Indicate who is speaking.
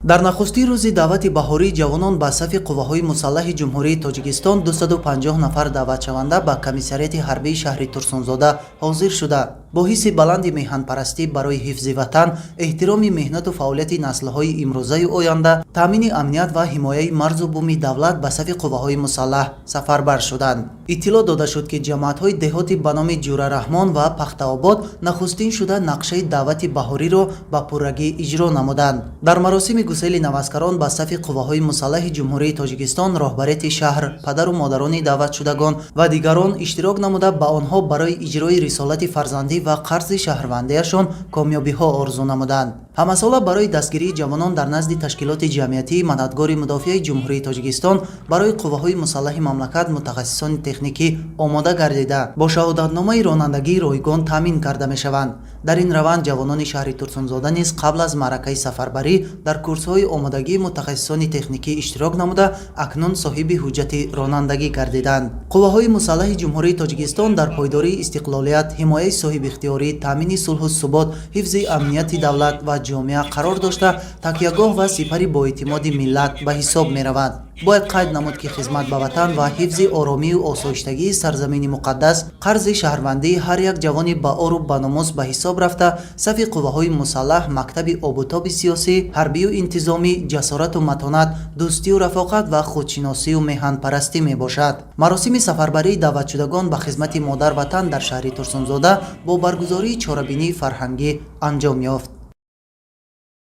Speaker 1: дар нахустин рӯзи даъвати баҳории ҷавонон ба сафи қувваҳои мусаллаҳи ҷумҳурии Тоҷикистон 250 нафар даъватшаванда ба комиссарияти ҳарбии шаҳри Турсунзода ҳозир шуда, бо ҳисси баланди меҳанпарастӣ барои ҳифзи ватан, эҳтироми меҳнату фаъолияти наслҳои имрӯзаю оянда, таъмини амният ва ҳимояи марзу буми давлат ба сафи қувваҳои мусаллаҳ сафарбар шуданд. иттилоъ дода шуд, ки ҷамоатҳои деҳоти ба номи Ҷурараҳмон ва Пахтаобод нахустин шуда нақшаи даъвати баҳориро ба пуррагӣ иҷро намуданд. дар маросими гусели навазкарон ба сафи қувваҳои мусаллаҳи ҷумҳурии Тоҷикистон роҳбарияти шаҳр, падару модарони даъватшудагон ва дигарон иштирок намуда ба онҳо барои иҷрои рисолати фарзандӣ ва қарзи шаҳрвандиашон комёбиҳо орзу намуданд. ҳамасола барои дастгирии ҷавонон дар назди ташкилоти ҷамъиятии мададгори мудофиаи ҷумҳурии Тоҷикистон барои қувваҳои мусаллаҳи мамлакат мутахассисони техникӣ омода гардида бо шаҳодатномаи ронандагии ройгон таъмин карда мешаванд. дар ин раванд ҷавонони шаҳри Турсунзода низ қабл аз маъракаи сафарбарӣ дар курсҳои омодагии мутахассисони техникӣ иштирок намуда акнун соҳиби ҳуҷҷати ронандагӣ гардиданд. қувваҳои мусаллаҳи ҷумҳурии Тоҷикистон дар пойдории истиқлолият, ҳимояи соҳибихтиёрӣ, таъмини сулҳу субот, ҳифзи амнияти давлат ва ҷомеа қарор дошта такягоҳ ва сипари боэътимоди миллат ба ҳисоб меравад. бояд қайд намуд, ки хизмат ба ватан ва ҳифзи оромию осоиштагии сарзамини муқаддас қарзи шаҳрвандии ҳар як ҷавони баору баномус ба ҳисоб рафта, сафи қувваҳои мусаллаҳ мактаби обутоби сиёсӣ, ҳарбию интизомӣ, ҷасорату матонат, дӯстию рафоқат ва худшиносию меҳанпарастӣ мебошад. маросими сафарбарии даъватшудагон ба хизмати модар ватан дар шаҳри Турсунзода бо баргузории чорабинии фарҳангӣ анҷом ёфт.